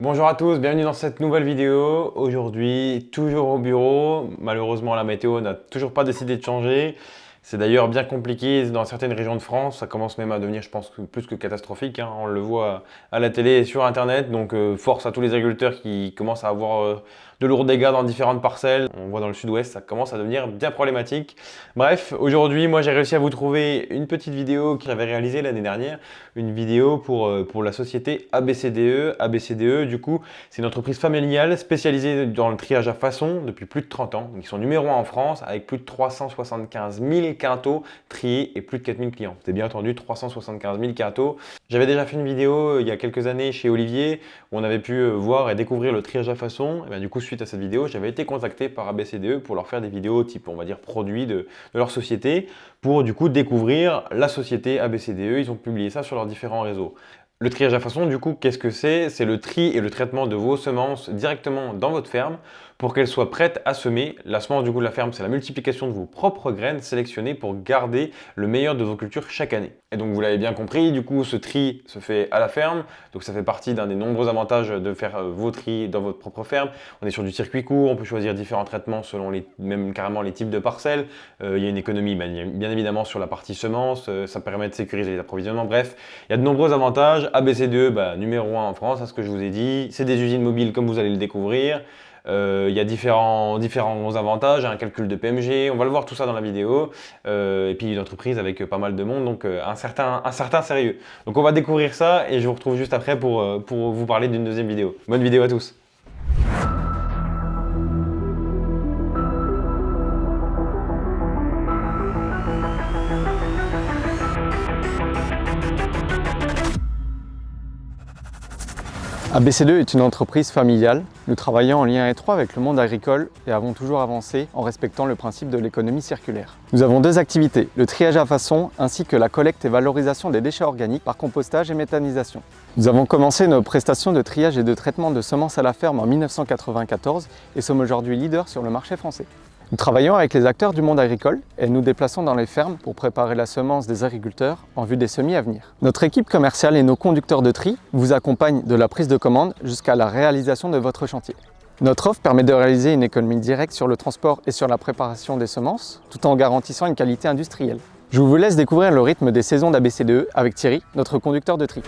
Bonjour à tous, bienvenue dans cette nouvelle vidéo. Aujourd'hui, toujours au bureau. Malheureusement, la météo n'a toujours pas décidé de changer. C'est d'ailleurs bien compliqué dans certaines régions de France. Ça commence même à devenir, je pense, plus que catastrophique, hein. On le voit à la télé et sur Internet. Donc, force à tous les agriculteurs qui commencent à avoir de lourds dégâts dans différentes parcelles. On voit dans le sud-ouest, ça commence à devenir bien problématique. Bref, aujourd'hui, moi, j'ai réussi à vous trouver une petite vidéo que j'avais réalisée l'année dernière. Une vidéo pour la société ABCDE. ABCDE, du coup, c'est une entreprise familiale spécialisée dans le triage à façon depuis plus de 30 ans. Ils sont numéro 1 en France avec plus de 375 000 quintaux triés et plus de 4 000 clients. C'est bien entendu 375 000 quintaux. J'avais déjà fait une vidéo il y a quelques années chez Olivier où on avait pu voir et découvrir le triage à façon. Et bien, du coup, suite à cette vidéo, j'avais été contacté par ABCDE pour leur faire des vidéos type, on va dire, produits de leur société pour du coup découvrir la société ABCDE. Ils ont publié ça sur leurs différents réseaux. Le triage à façon, du coup, qu'est-ce que c'est? C'est le tri et le traitement de vos semences directement dans votre ferme pour qu'elles soient prêtes à semer. La semence du coup de la ferme, c'est la multiplication de vos propres graines sélectionnées pour garder le meilleur de vos cultures chaque année. Et donc vous l'avez bien compris, du coup ce tri se fait à la ferme, donc ça fait partie d'un des nombreux avantages de faire vos tri dans votre propre ferme. On est sur du circuit court, on peut choisir différents traitements selon même carrément les types de parcelles. Il y a une économie bien évidemment sur la partie semences, ça permet de sécuriser les approvisionnements, bref, il y a de nombreux avantages. ABCDE, numéro 1 en France, à ce que je vous ai dit, c'est des usines mobiles comme vous allez le découvrir. Il y a différents avantages, un calcul de PMG, on va le voir tout ça dans la vidéo, et puis une entreprise avec pas mal de monde, donc un certain sérieux. Donc on va découvrir ça et je vous retrouve juste après pour vous parler d'une deuxième vidéo. Bonne vidéo à tous. ABCDE est une entreprise familiale. Nous travaillons en lien étroit avec le monde agricole et avons toujours avancé en respectant le principe de l'économie circulaire. Nous avons deux activités, le triage à façon ainsi que la collecte et valorisation des déchets organiques par compostage et méthanisation. Nous avons commencé nos prestations de triage et de traitement de semences à la ferme en 1994 et sommes aujourd'hui leaders sur le marché français. Nous travaillons avec les acteurs du monde agricole et nous déplaçons dans les fermes pour préparer la semence des agriculteurs en vue des semis à venir. Notre équipe commerciale et nos conducteurs de tri vous accompagnent de la prise de commande jusqu'à la réalisation de votre chantier. Notre offre permet de réaliser une économie directe sur le transport et sur la préparation des semences, tout en garantissant une qualité industrielle. Je vous laisse découvrir le rythme des saisons d'ABCDE avec Thierry, notre conducteur de tri.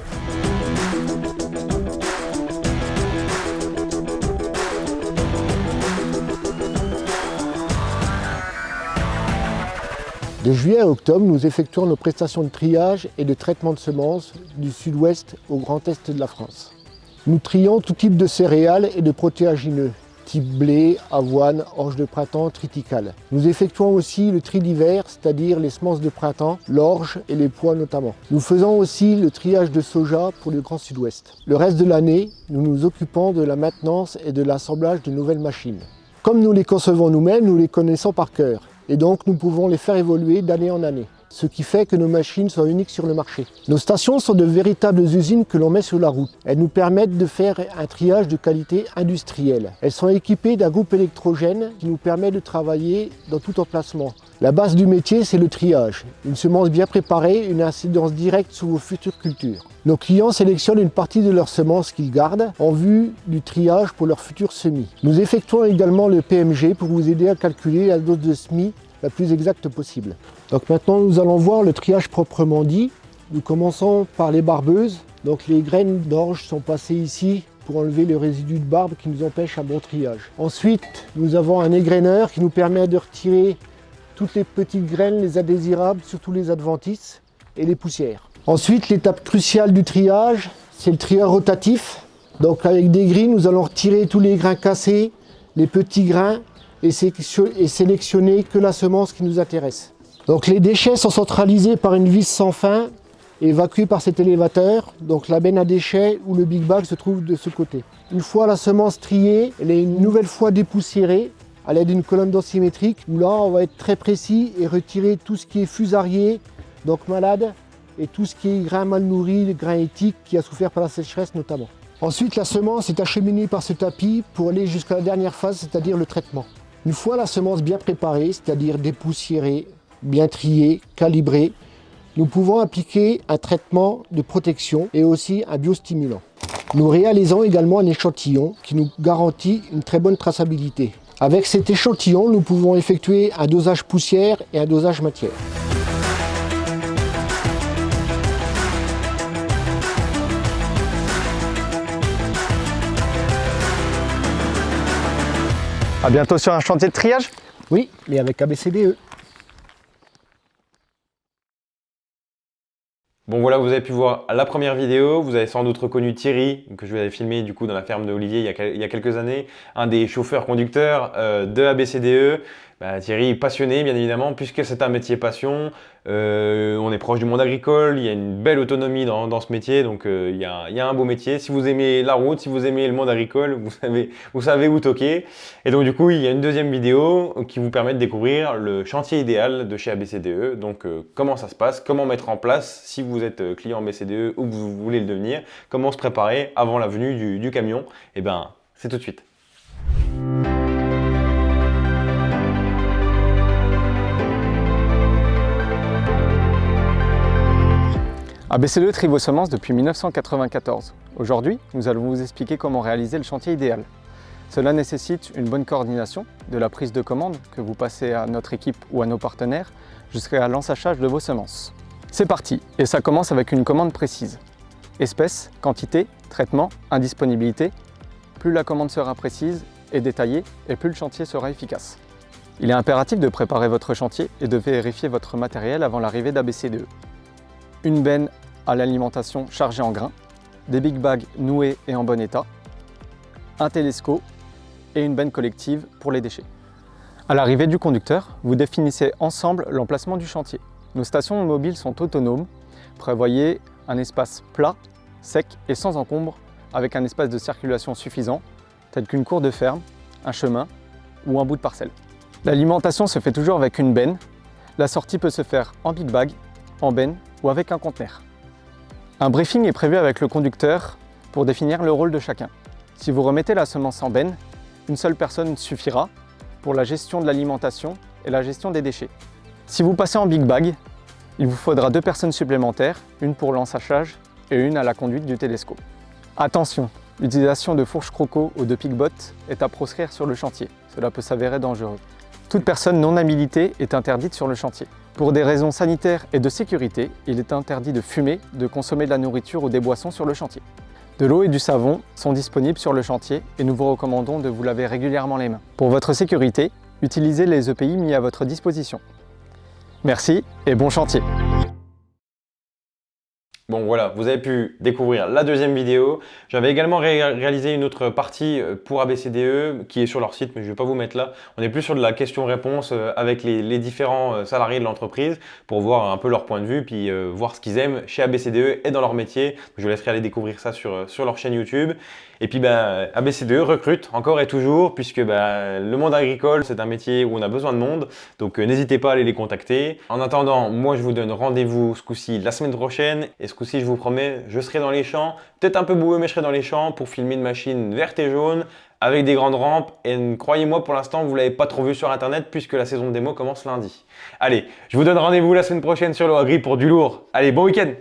De juillet à octobre, nous effectuons nos prestations de triage et de traitement de semences du sud-ouest au grand est de la France. Nous trions tout type de céréales et de protéagineux, type blé, avoine, orge de printemps, triticale. Nous effectuons aussi le tri d'hiver, c'est-à-dire les semences de printemps, l'orge et les pois notamment. Nous faisons aussi le triage de soja pour le grand sud-ouest. Le reste de l'année, nous nous occupons de la maintenance et de l'assemblage de nouvelles machines. Comme nous les concevons nous-mêmes, nous les connaissons par cœur. Et donc nous pouvons les faire évoluer d'année en année, ce qui fait que nos machines sont uniques sur le marché. Nos stations sont de véritables usines que l'on met sur la route. Elles nous permettent de faire un triage de qualité industrielle. Elles sont équipées d'un groupe électrogène qui nous permet de travailler dans tout emplacement. La base du métier, c'est le triage. Une semence bien préparée, une incidence directe sur vos futures cultures. Nos clients sélectionnent une partie de leurs semences qu'ils gardent en vue du triage pour leurs futurs semis. Nous effectuons également le PMG pour vous aider à calculer la dose de semis la plus exacte possible. Donc maintenant nous allons voir le triage proprement dit. Nous commençons par les barbeuses. Donc les graines d'orge sont passées ici pour enlever le résidu de barbe qui nous empêche un bon triage. Ensuite nous avons un égraineur qui nous permet de retirer toutes les petites graines, les indésirables, surtout les adventices et les poussières. Ensuite, l'étape cruciale du triage, c'est le triage rotatif. Donc avec des grilles, nous allons retirer tous les grains cassés, les petits grains et sélectionner que la semence qui nous intéresse. Donc les déchets sont centralisés par une vis sans fin et évacués par cet élévateur. Donc la benne à déchets ou le big bag se trouve de ce côté. Une fois la semence triée, elle est une nouvelle fois dépoussiérée à l'aide d'une colonne densimétrique où là on va être très précis et retirer tout ce qui est fusarié, donc malade, et tout ce qui est grain mal nourri, grain éthique qui a souffert par la sécheresse notamment. Ensuite la semence est acheminée par ce tapis pour aller jusqu'à la dernière phase, c'est-à-dire le traitement. Une fois la semence bien préparée, c'est-à-dire dépoussiérée, bien triée, calibrée, nous pouvons appliquer un traitement de protection et aussi un biostimulant. Nous réalisons également un échantillon qui nous garantit une très bonne traçabilité. Avec cet échantillon, nous pouvons effectuer un dosage poussière et un dosage matière. À bientôt sur un chantier de triage. Oui, mais avec ABCDE. Bon voilà, vous avez pu voir la première vidéo, vous avez sans doute reconnu Thierry, que je vous avais filmé du coup dans la ferme de Olivier il y a quelques années, un des chauffeurs-conducteurs de ABCDE. Thierry, passionné bien évidemment, puisque c'est un métier passion, on est proche du monde agricole, il y a une belle autonomie dans ce métier, donc il y a un beau métier. Si vous aimez la route, si vous aimez le monde agricole, vous savez où toquer. Et donc du coup, il y a une deuxième vidéo qui vous permet de découvrir le chantier idéal de chez ABCDE. Donc comment ça se passe, comment mettre en place si vous êtes client ABCDE ou que vous voulez le devenir, comment se préparer avant la venue du camion. Et ben, c'est tout de suite. ABCDE trie vos semences depuis 1994. Aujourd'hui, nous allons vous expliquer comment réaliser le chantier idéal. Cela nécessite une bonne coordination, de la prise de commande que vous passez à notre équipe ou à nos partenaires, jusqu'à l'ensachage de vos semences. C'est parti, et ça commence avec une commande précise. Espèce, quantité, traitement, indisponibilité. Plus la commande sera précise et détaillée, et plus le chantier sera efficace. Il est impératif de préparer votre chantier et de vérifier votre matériel avant l'arrivée d'ABCDE. Une benne à l'alimentation chargée en grains, des big bags noués et en bon état, un télescope et une benne collective pour les déchets. À l'arrivée du conducteur, vous définissez ensemble l'emplacement du chantier. Nos stations mobiles sont autonomes. Prévoyez un espace plat, sec et sans encombre, avec un espace de circulation suffisant, tel qu'une cour de ferme, un chemin ou un bout de parcelle. L'alimentation se fait toujours avec une benne. La sortie peut se faire en big bag, en benne ou avec un conteneur. Un briefing est prévu avec le conducteur pour définir le rôle de chacun. Si vous remettez la semence en benne, une seule personne suffira pour la gestion de l'alimentation et la gestion des déchets. Si vous passez en big bag, il vous faudra 2 personnes supplémentaires, une pour l'ensachage et une à la conduite du télescope. Attention, l'utilisation de fourches croco ou de pick-bot est à proscrire sur le chantier. Cela peut s'avérer dangereux. Toute personne non habilitée est interdite sur le chantier. Pour des raisons sanitaires et de sécurité, il est interdit de fumer, de consommer de la nourriture ou des boissons sur le chantier. De l'eau et du savon sont disponibles sur le chantier et nous vous recommandons de vous laver régulièrement les mains. Pour votre sécurité, utilisez les EPI mis à votre disposition. Merci et bon chantier! Bon voilà, vous avez pu découvrir la deuxième vidéo. J'avais également réalisé une autre partie pour ABCDE qui est sur leur site, mais je ne vais pas vous mettre là. On est plus sur de la question-réponse avec les différents salariés de l'entreprise pour voir un peu leur point de vue, puis voir ce qu'ils aiment chez ABCDE et dans leur métier. Je vous laisserai aller découvrir ça sur leur chaîne YouTube. Et puis ABCDE recrute encore et toujours, puisque le monde agricole, c'est un métier où on a besoin de monde. Donc n'hésitez pas à aller les contacter. En attendant, moi je vous donne rendez-vous ce coup-ci la semaine prochaine. Et ce coup-ci, je vous promets, je serai dans les champs. Peut-être un peu boueux, mais je serai dans les champs pour filmer une machine verte et jaune avec des grandes rampes. Et croyez-moi, pour l'instant, vous ne l'avez pas trop vu sur Internet puisque la saison de démo commence lundi. Allez, je vous donne rendez-vous la semaine prochaine sur l'Oagri pour du lourd. Allez, bon week-end!